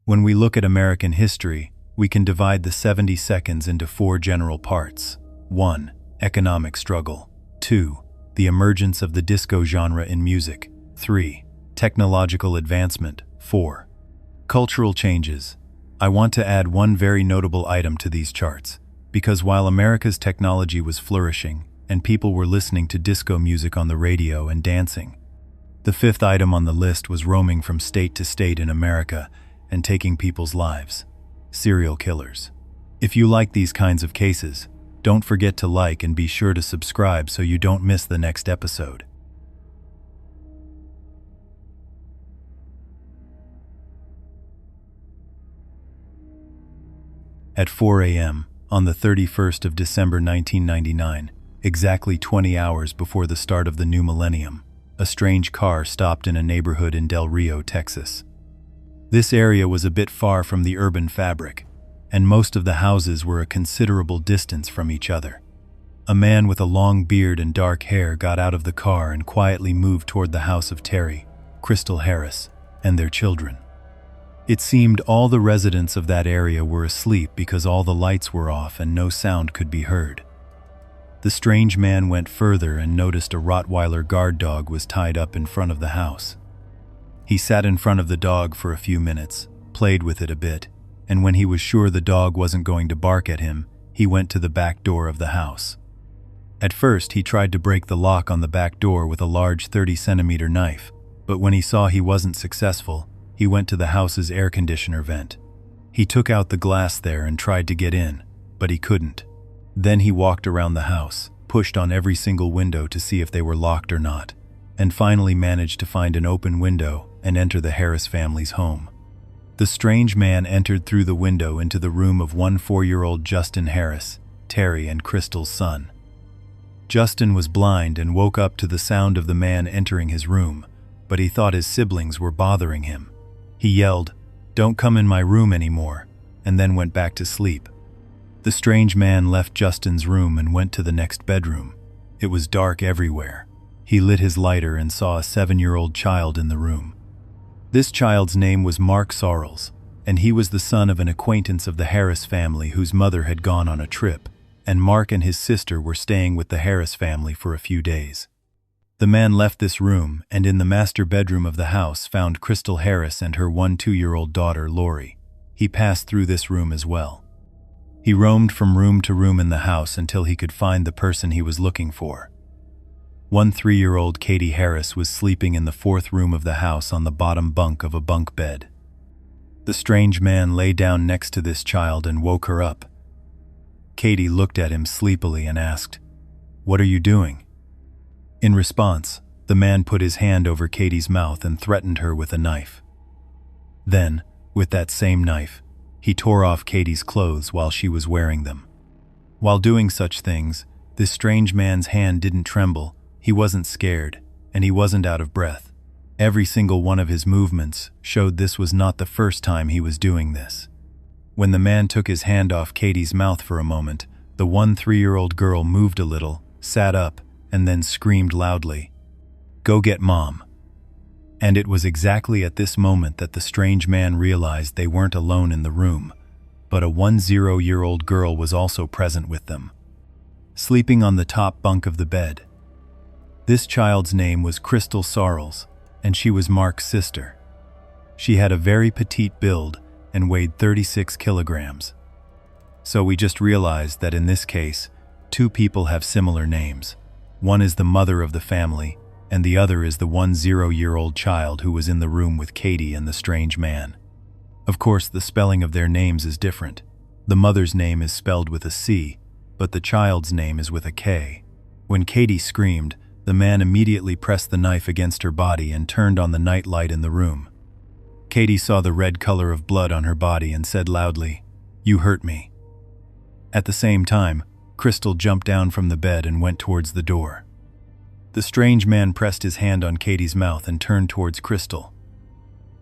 When we look at American history, we can divide the 70 seconds into 4 general parts. 1. Economic struggle. 2. The emergence of the disco genre in music. 3. Technological advancement. 4. Cultural changes. I want to add one very notable item to these charts, because while America's technology was flourishing and people were listening to disco music on the radio and dancing, the 5th item on the list was roaming from state to state in America and taking people's lives. Serial killers. If you like these kinds of cases, don't forget to like and be sure to subscribe so you don't miss the next episode. At 4 a.m., on the 31st of December 1999, exactly 20 hours before the start of the new millennium, a strange car stopped in a neighborhood in Del Rio, Texas. This area was a bit far from the urban fabric, and most of the houses were a considerable distance from each other. A man with a long beard and dark hair got out of the car and quietly moved toward the house of Terry, Crystal Harris, and their children. It seemed all the residents of that area were asleep because all the lights were off and no sound could be heard. The strange man went further and noticed a Rottweiler guard dog was tied up in front of the house. He sat in front of the dog for a few minutes, played with it a bit, and when he was sure the dog wasn't going to bark at him, he went to the back door of the house. At first, he tried to break the lock on the back door with a large 30-centimeter knife, but when he saw he wasn't successful, he went to the house's air conditioner vent. He took out the glass there and tried to get in, but he couldn't. Then he walked around the house, pushed on every single window to see if they were locked or not, and finally managed to find an open window and enter the Harris family's home. The strange man entered through the window into the room of 4-year-old Justin Harris, Terry and Crystal's son. Justin was blind and woke up to the sound of the man entering his room, but he thought his siblings were bothering him. He yelled, "Don't come in my room anymore," and then went back to sleep. The strange man left Justin's room and went to the next bedroom. It was dark everywhere. He lit his lighter and saw a 7-year-old child in the room. This child's name was Mark Sarles, and he was the son of an acquaintance of the Harris family whose mother had gone on a trip, and Mark and his sister were staying with the Harris family for a few days. The man left this room and in the master bedroom of the house found Crystal Harris and her 2-year-old daughter, Lori. He passed through this room as well. He roamed from room to room in the house until he could find the person he was looking for. 3-year-old Katie Harris was sleeping in the 4th room of the house on the bottom bunk of a bunk bed. The strange man lay down next to this child and woke her up. Katie looked at him sleepily and asked, "What are you doing?" In response, the man put his hand over Katie's mouth and threatened her with a knife. Then, with that same knife, he tore off Katie's clothes while she was wearing them. While doing such things, this strange man's hand didn't tremble, he wasn't scared, and he wasn't out of breath. Every single one of his movements showed this was not the first time he was doing this. When the man took his hand off Katie's mouth for a moment, the 3-year-old girl moved a little, sat up, and then screamed loudly, "Go get Mom." And it was exactly at this moment that the strange man realized they weren't alone in the room, but a 10-year-old girl was also present with them, sleeping on the top bunk of the bed. This child's name was Crystal Sarles, and she was Mark's sister. She had a very petite build and weighed 36 kilograms. So we just realized that in this case, 2 people have similar names. One is the mother of the family, and the other is the 10-year-old child who was in the room with Katie and the strange man. Of course, the spelling of their names is different. The mother's name is spelled with a C, but the child's name is with a K. When Katie screamed, the man immediately pressed the knife against her body and turned on the night light in the room. Katie saw the red color of blood on her body and said loudly, "You hurt me." At the same time, Crystal jumped down from the bed and went towards the door. The strange man pressed his hand on Katie's mouth and turned towards Crystal.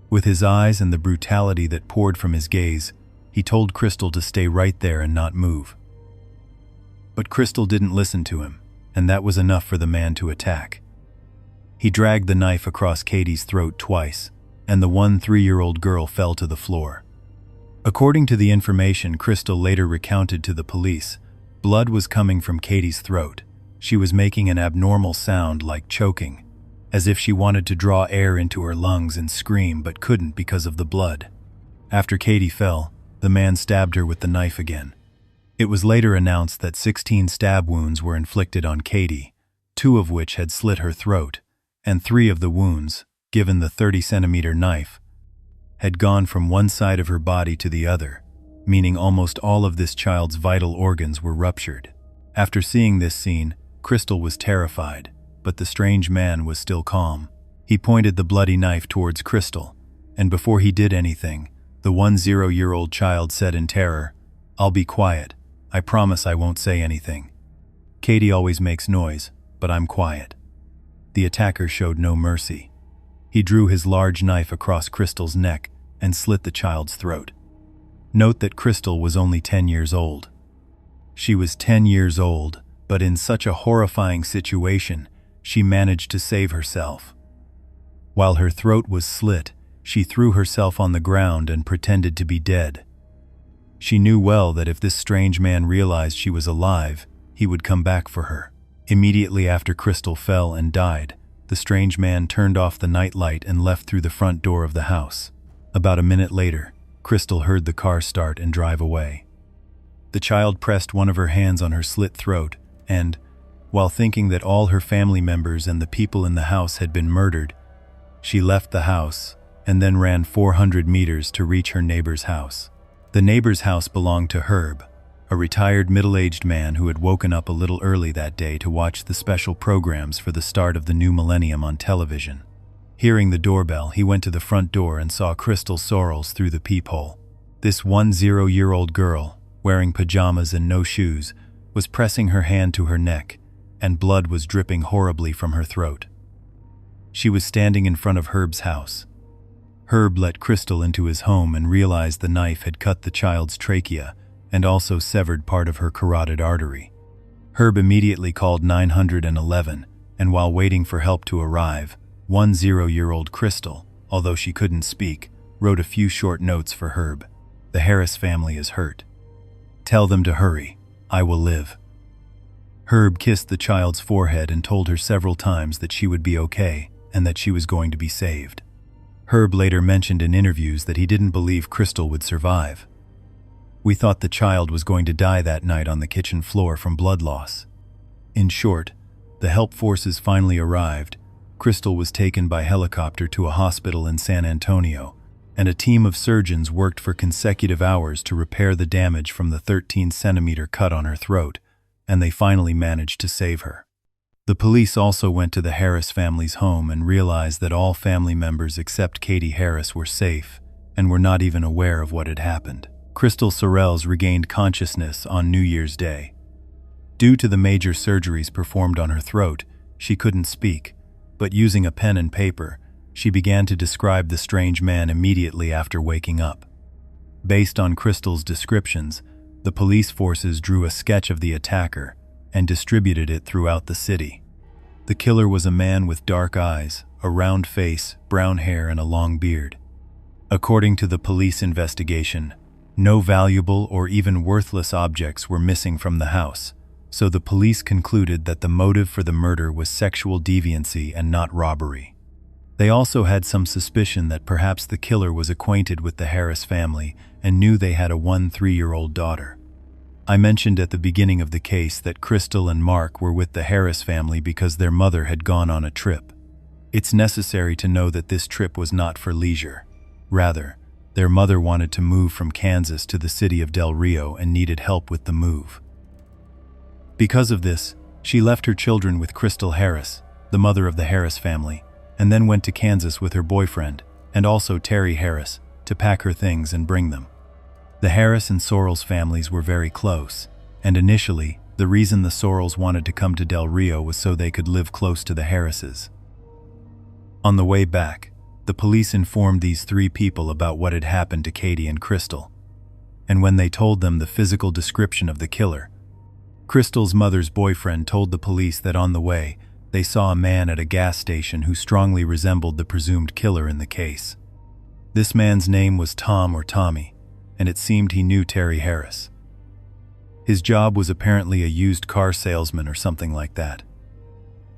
With his eyes and the brutality that poured from his gaze, he told Crystal to stay right there and not move. But Crystal didn't listen to him, and that was enough for the man to attack. He dragged the knife across Katie's throat twice, and the 3-year-old girl fell to the floor. According to the information Crystal later recounted to the police, blood was coming from Katie's throat. She was making an abnormal sound like choking, as if she wanted to draw air into her lungs and scream but couldn't because of the blood. After Katie fell, the man stabbed her with the knife again. It was later announced that 16 stab wounds were inflicted on Katie, 2 of which had slit her throat, and 3 of the wounds, given the 30-centimeter knife, had gone from one side of her body to the other, meaning almost all of this child's vital organs were ruptured. After seeing this scene, Crystal was terrified, but the strange man was still calm. He pointed the bloody knife towards Crystal, and before he did anything, the 10-year-old child said in terror, "I'll be quiet. I promise I won't say anything. Katie always makes noise, but I'm quiet." The attacker showed no mercy. He drew his large knife across Crystal's neck and slit the child's throat. Note that Crystal was only 10 years old. She was 10 years old, but in such a horrifying situation, she managed to save herself. While her throat was slit, she threw herself on the ground and pretended to be dead. She knew well that if this strange man realized she was alive, he would come back for her. Immediately after Crystal fell and died, the strange man turned off the nightlight and left through the front door of the house. About a minute later, Crystal heard the car start and drive away. The child pressed one of her hands on her slit throat and, while thinking that all her family members and the people in the house had been murdered, she left the house and then ran 400 meters to reach her neighbor's house. The neighbor's house belonged to Herb, a retired middle-aged man who had woken up a little early that day to watch the special programs for the start of the new millennium on television. Hearing the doorbell, he went to the front door and saw Crystal Sorrells through the peephole. This 10-year-old girl, wearing pajamas and no shoes, was pressing her hand to her neck, and blood was dripping horribly from her throat. She was standing in front of Herb's house. Herb let Crystal into his home and realized the knife had cut the child's trachea and also severed part of her carotid artery. Herb immediately called 911, and while waiting for help to arrive, 10-year-old Crystal, although she couldn't speak, wrote a few short notes for Herb. "The Harris family is hurt. Tell them to hurry. I will live." Herb kissed the child's forehead and told her several times that she would be okay and that she was going to be saved. Herb later mentioned in interviews that he didn't believe Crystal would survive. "We thought the child was going to die that night on the kitchen floor from blood loss." In short, the help forces finally arrived. Crystal was taken by helicopter to a hospital in San Antonio, and a team of surgeons worked for consecutive hours to repair the damage from the 13-centimeter cut on her throat, and they finally managed to save her. The police also went to the Harris family's home and realized that all family members except Katie Harris were safe and were not even aware of what had happened. Crystal Sorrells regained consciousness on New Year's Day. Due to the major surgeries performed on her throat, she couldn't speak, but using a pen and paper, she began to describe the strange man immediately after waking up. Based on Crystal's descriptions, the police forces drew a sketch of the attacker and distributed it throughout the city. The killer was a man with dark eyes, a round face, brown hair, and a long beard. According to the police investigation, no valuable or even worthless objects were missing from the house, so the police concluded that the motive for the murder was sexual deviancy and not robbery. They also had some suspicion that perhaps the killer was acquainted with the Harris family and knew they had a 13-year-old daughter. I mentioned at the beginning of the case that Crystal and Mark were with the Harris family because their mother had gone on a trip. It's necessary to know that this trip was not for leisure. Rather, their mother wanted to move from Kansas to the city of Del Rio and needed help with the move. Because of this, she left her children with Crystal Harris, the mother of the Harris family, and then went to Kansas with her boyfriend, and also Terry Harris, to pack her things and bring them. The Harris and Sorrells families were very close, and initially, the reason the Sorrells wanted to come to Del Rio was so they could live close to the Harrises. On the way back, the police informed these 3 people about what had happened to Katie and Crystal, and when they told them the physical description of the killer, Crystal's mother's boyfriend told the police that on the way, they saw a man at a gas station who strongly resembled the presumed killer in the case. This man's name was Tom or Tommy, and it seemed he knew Terry Harris. His job was apparently a used car salesman or something like that.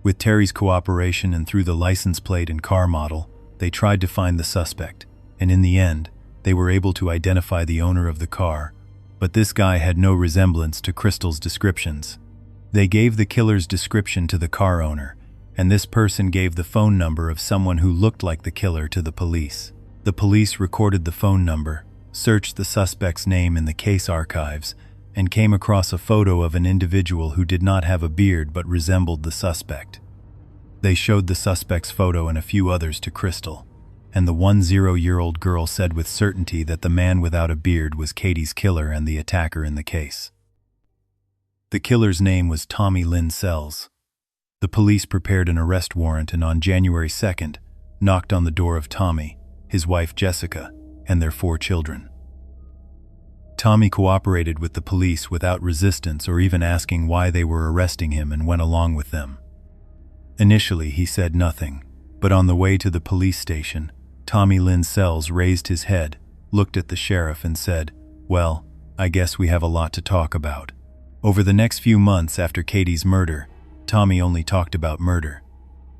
With Terry's cooperation and through the license plate and car model, they tried to find the suspect, and in the end, they were able to identify the owner of the car, but this guy had no resemblance to Crystal's descriptions. They gave the killer's description to the car owner, and this person gave the phone number of someone who looked like the killer to the police. The police recorded the phone number, searched the suspect's name in the case archives, and came across a photo of an individual who did not have a beard but resembled the suspect. They showed the suspect's photo and a few others to Crystal, and the 10-year-old girl said with certainty that the man without a beard was Katie's killer and the attacker in the case. The killer's name was Lynn Sells. The police prepared an arrest warrant and on January 2nd, knocked on the door of Tommy, his wife Jessica, and their 4 children. Tommy cooperated with the police without resistance or even asking why they were arresting him and went along with them. Initially, he said nothing, but on the way to the police station, Lynn Sells raised his head, looked at the sheriff and said, "Well, I guess we have a lot to talk about." Over the next few months after Katie's murder, Tommy only talked about murder.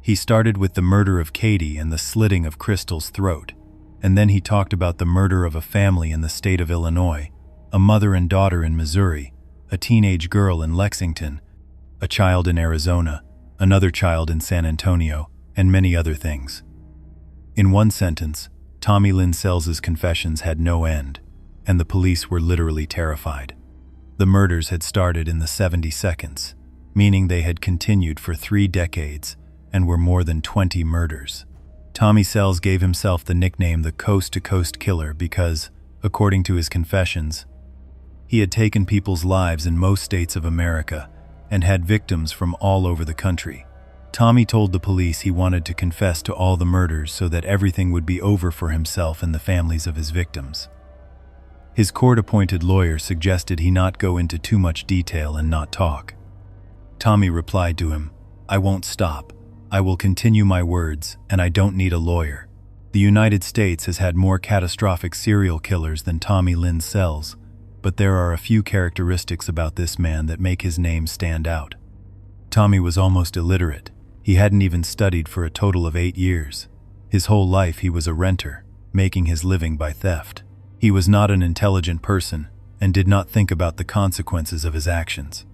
He started with the murder of Katie and the slitting of Crystal's throat, and then he talked about the murder of a family in the state of Illinois, a mother and daughter in Missouri, a teenage girl in Lexington, a child in Arizona, another child in San Antonio, and many other things. In one sentence, Lynn Sells' confessions had no end, and the police were literally terrified. The murders had started in the 72nds, meaning they had continued for 3 decades and were more than 20 murders. Tommy Sells gave himself the nickname the Coast-to-Coast Killer because, according to his confessions, he had taken people's lives in most states of America and had victims from all over the country. Tommy told the police he wanted to confess to all the murders so that everything would be over for himself and the families of his victims. His court-appointed lawyer suggested he not go into too much detail and not talk. Tommy replied to him, "I won't stop. I will continue my words, and I don't need a lawyer. The United States has had more catastrophic serial killers than Lynn Sells, but there are a few characteristics about this man that make his name stand out." Tommy was almost illiterate. He hadn't even studied for a total of 8 years. His whole life he was a renter, making his living by theft. He was not an intelligent person and did not think about the consequences of his actions.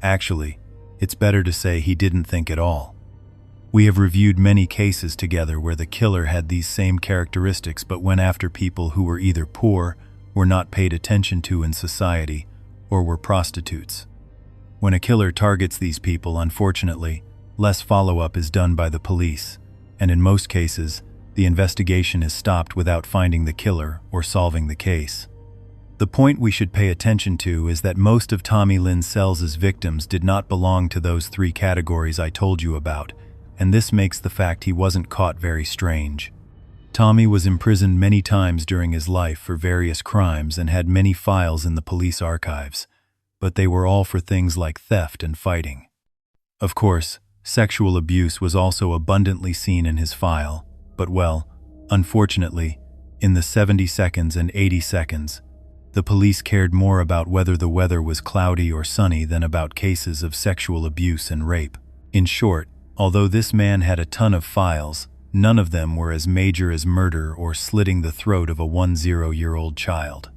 Actually, it's better to say he didn't think at all. We have reviewed many cases together where the killer had these same characteristics but went after people who were either poor, were not paid attention to in society, or were prostitutes. When a killer targets these people, unfortunately, less follow-up is done by the police, and in most cases, the investigation is stopped without finding the killer or solving the case. The point we should pay attention to is that most of Lynn Sells' victims did not belong to those 3 categories I told you about, and this makes the fact he wasn't caught very strange. Tommy was imprisoned many times during his life for various crimes and had many files in the police archives, but they were all for things like theft and fighting. Of course, sexual abuse was also abundantly seen in his file, but well, unfortunately, in the 72nds and 82nds, the police cared more about whether the weather was cloudy or sunny than about cases of sexual abuse and rape. In short, although this man had a ton of files, none of them were as major as murder or slitting the throat of a 10-year-old child.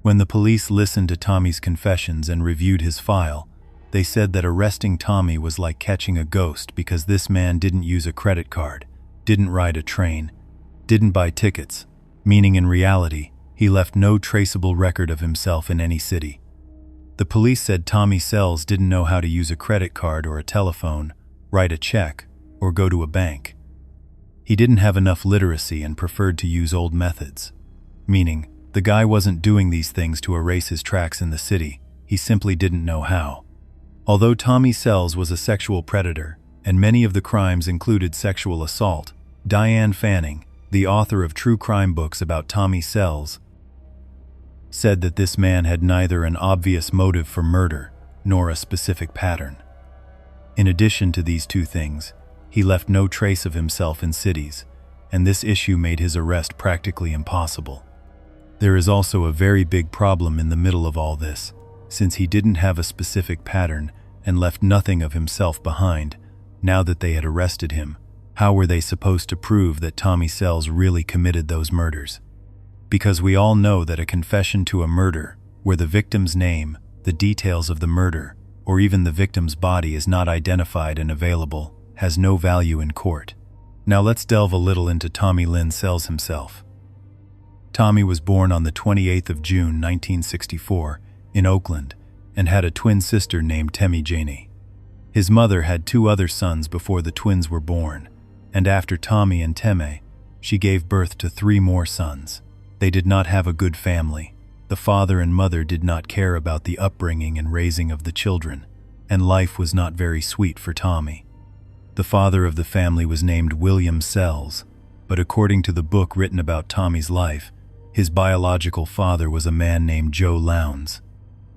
When the police listened to Tommy's confessions and reviewed his file, they said that arresting Tommy was like catching a ghost because this man didn't use a credit card, didn't ride a train, didn't buy tickets, meaning in reality, he left no traceable record of himself in any city. The police said Tommy Sells didn't know how to use a credit card or a telephone, write a check, or go to a bank. He didn't have enough literacy and preferred to use old methods, meaning the guy wasn't doing these things to erase his tracks in the city, he simply didn't know how. Although Tommy Sells was a sexual predator, and many of the crimes included sexual assault, Diane Fanning, the author of true crime books about Tommy Sells, said that this man had neither an obvious motive for murder nor a specific pattern. In addition to these 2 things, he left no trace of himself in cities, and this issue made his arrest practically impossible. There is also a very big problem in the middle of all this, since he didn't have a specific pattern and left nothing of himself behind. Now that they had arrested him, how were they supposed to prove that Tommy Sells really committed those murders? Because we all know that a confession to a murder, where the victim's name, the details of the murder, or even the victim's body is not identified and available, has no value in court. Now let's delve a little into Tommy Lynn Sells himself. Tommy was born on the 28th of June 1964 in Oakland and had a twin sister named Temi Janie. His mother had 2 other sons before the twins were born, and after Tommy and Teme, she gave birth to 3 more sons. They did not have a good family. The father and mother did not care about the upbringing and raising of the children, and life was not very sweet for Tommy. The father of the family was named William Sells, but according to the book written about Tommy's life, his biological father was a man named Joe Lowndes.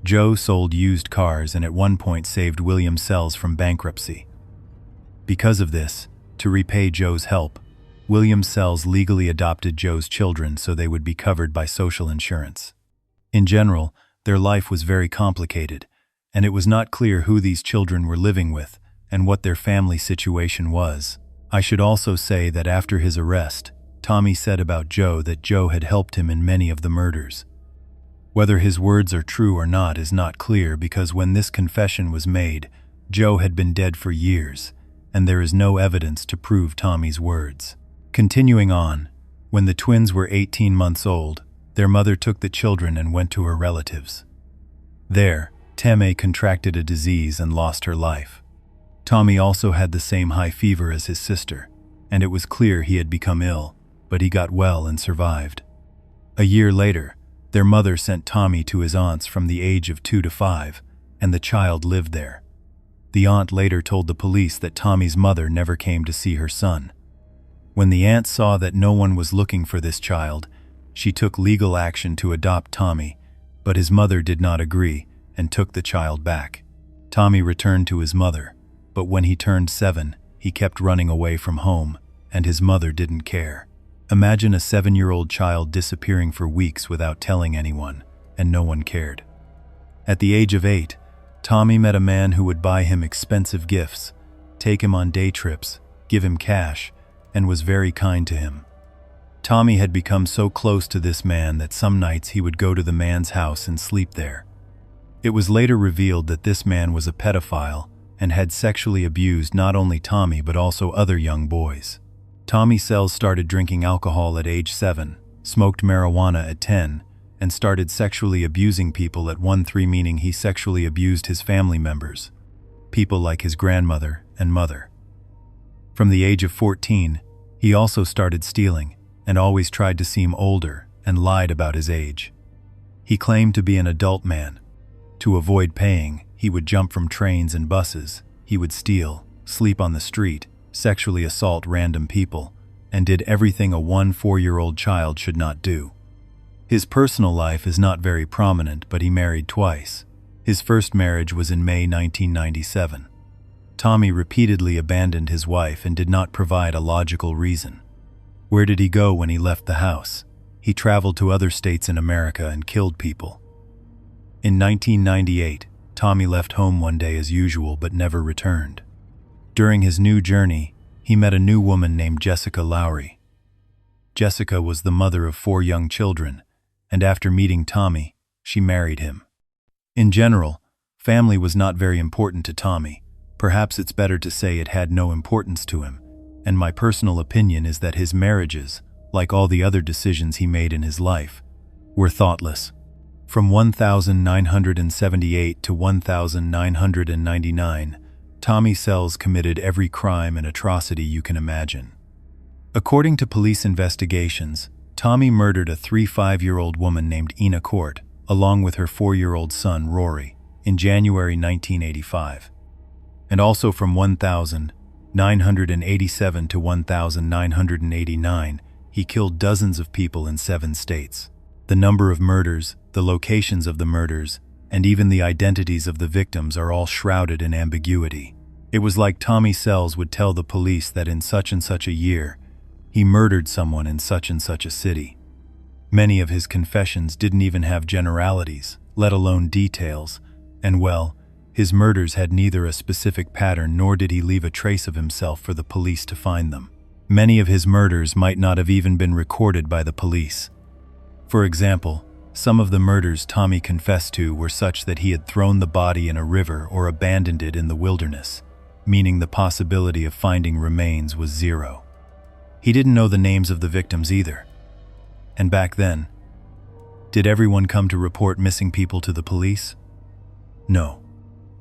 Joe sold used cars and at one point saved William Sells from bankruptcy. Because of this, to repay Joe's help, William Sells legally adopted Joe's children so they would be covered by social insurance. In general, their life was very complicated, and it was not clear who these children were living with and what their family situation was. I should also say that after his arrest, Tommy said about Joe that Joe had helped him in many of the murders. Whether his words are true or not is not clear because when this confession was made, Joe had been dead for years, and there is no evidence to prove Tommy's words. Continuing on, when the twins were 18 months old, their mother took the children and went to her relatives. There, Teme contracted a disease and lost her life. Tommy also had the same high fever as his sister, and it was clear he had become ill, but he got well and survived. A year later, their mother sent Tommy to his aunts from the age of 2 to 5, and the child lived there. The aunt later told the police that Tommy's mother never came to see her son. When the aunt saw that no one was looking for this child, she took legal action to adopt Tommy, but his mother did not agree and took the child back. Tommy returned to his mother, but when he turned 7, he kept running away from home, and his mother didn't care. Imagine a 7-year-old child disappearing for weeks without telling anyone, and no one cared. At the age of 8, Tommy met a man who would buy him expensive gifts, take him on day trips, give him cash, and was very kind to him. Tommy had become so close to this man that some nights he would go to the man's house and sleep there. It was later revealed that this man was a pedophile and had sexually abused not only Tommy but also other young boys. Tommy Sells started drinking alcohol at age 7, smoked marijuana at 10, and started sexually abusing people at 13, meaning he sexually abused his family members, people like his grandmother and mother. From the age of 14, he also started stealing and always tried to seem older and lied about his age. He claimed to be an adult man. To avoid paying, he would jump from trains and buses, he would steal, sleep on the street, sexually assault random people, and did everything a 4-year-old child should not do. His personal life is not very prominent, but he married twice. His first marriage was in May 1997. Tommy repeatedly abandoned his wife and did not provide a logical reason. Where did he go when he left the house? He traveled to other states in America and killed people. In 1998, Tommy left home one day as usual but never returned. During his new journey, he met a new woman named Jessica Lowry. Jessica was the mother of 4 young children, and after meeting Tommy, she married him. In general, family was not very important to Tommy. Perhaps it's better to say it had no importance to him, and my personal opinion is that his marriages, like all the other decisions he made in his life, were thoughtless. From 1978 to 1999, Tommy Sells committed every crime and atrocity you can imagine. According to police investigations, Tommy murdered a 5-year-old woman named Ina Court, along with her 4-year-old son Rory, in January 1985. And also from 1987 to 1989, he killed dozens of people in 7 states. The number of murders, the locations of the murders, and even the identities of the victims are all shrouded in ambiguity. It was like Tommy Sells would tell the police that in such and such a year, he murdered someone in such and such a city. Many of his confessions didn't even have generalities, let alone details, and well, his murders had neither a specific pattern nor did he leave a trace of himself for the police to find them. Many of his murders might not have even been recorded by the police. For example, some of the murders Tommy confessed to were such that he had thrown the body in a river or abandoned it in the wilderness, meaning the possibility of finding remains was zero. He didn't know the names of the victims either. And back then, did everyone come to report missing people to the police? No.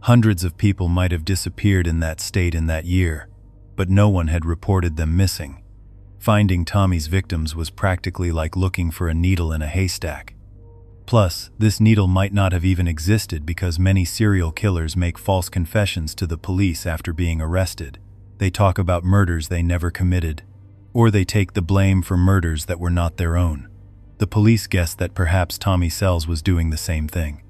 Hundreds of people might have disappeared in that state in that year, but no one had reported them missing. Finding Tommy's victims was practically like looking for a needle in a haystack. Plus, this needle might not have even existed because many serial killers make false confessions to the police after being arrested. They talk about murders they never committed, or they take the blame for murders that were not their own. The police guessed that perhaps Tommy Sells was doing the same thing.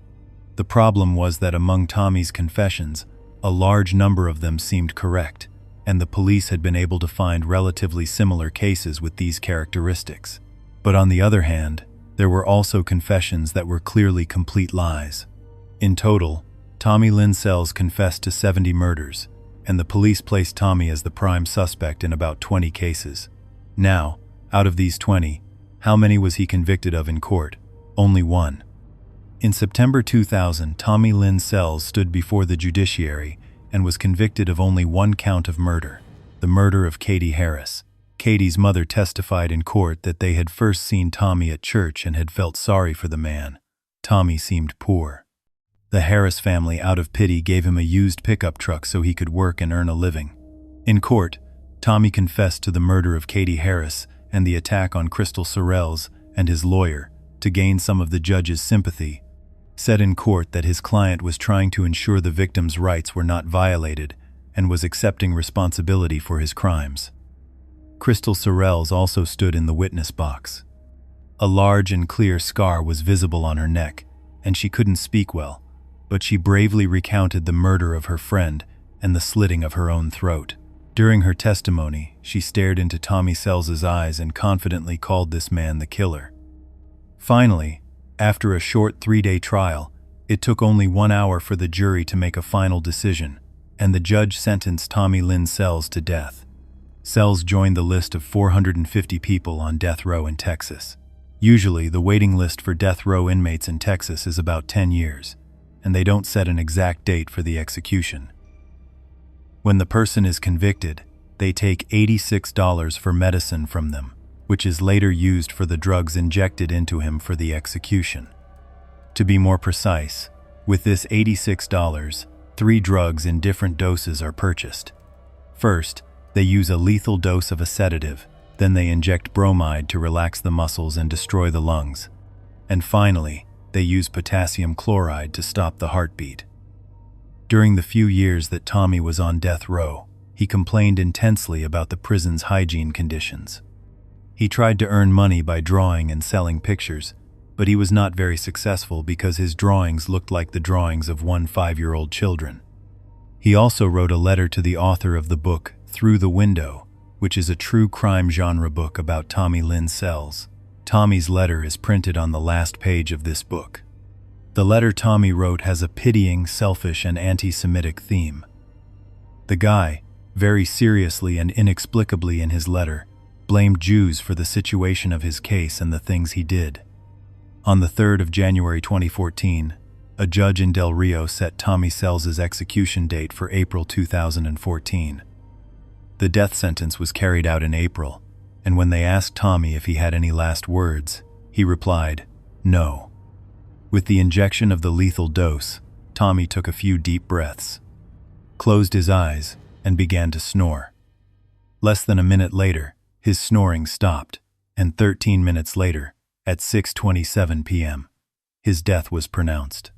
The problem was that among Tommy's confessions, a large number of them seemed correct, and the police had been able to find relatively similar cases with these characteristics. But on the other hand, there were also confessions that were clearly complete lies. In total, Tommy Lynn Sells confessed to 70 murders, and the police placed Tommy as the prime suspect in about 20 cases. Now, out of these 20, how many was he convicted of in court? Only one. In September 2000, Tommy Lynn Sells stood before the judiciary and was convicted of only one count of murder, the murder of Katie Harris. Katie's mother testified in court that they had first seen Tommy at church and had felt sorry for the man. Tommy seemed poor. The Harris family, out of pity, gave him a used pickup truck so he could work and earn a living. In court, Tommy confessed to the murder of Katie Harris and the attack on Crystal Sorrells, and his lawyer, to gain some of the judge's sympathy, said in court that his client was trying to ensure the victim's rights were not violated and was accepting responsibility for his crimes. Crystal Sorrells also stood in the witness box. A large and clear scar was visible on her neck, and she couldn't speak well, but she bravely recounted the murder of her friend and the slitting of her own throat. During her testimony, she stared into Tommy Sells's eyes and confidently called this man the killer. Finally, after a short 3-day trial, it took only 1 hour for the jury to make a final decision, and the judge sentenced Tommy Lynn Sells to death. Sells joined the list of 450 people on death row in Texas. Usually, the waiting list for death row inmates in Texas is about 10 years, and they don't set an exact date for the execution. When the person is convicted, they take $86 for medicine from them, which is later used for the drugs injected into him for the execution. To be more precise, with this $86, 3 drugs in different doses are purchased. First, they use a lethal dose of a sedative, then they inject bromide to relax the muscles and destroy the lungs. And finally, they use potassium chloride to stop the heartbeat. During the few years that Tommy was on death row, he complained intensely about the prison's hygiene conditions. He tried to earn money by drawing and selling pictures, but he was not very successful because his drawings looked like the drawings of 5-year-old children. He also wrote a letter to the author of the book Through the Window, which is a true crime genre book about Tommy Lynn Sells. Tommy's letter is printed on the last page of this book. The letter Tommy wrote has a pitying, selfish, and anti-Semitic theme. The guy, very seriously and inexplicably in his letter, blamed Jews for the situation of his case and the things he did. On the 3rd of January 2014, a judge in Del Rio set Tommy Sells's execution date for April 2014. The death sentence was carried out in April, and when they asked Tommy if he had any last words, he replied, "No." With the injection of the lethal dose, Tommy took a few deep breaths, closed his eyes, and began to snore. Less than a minute later, his snoring stopped, and 13 minutes later, at 6:27 p.m., his death was pronounced.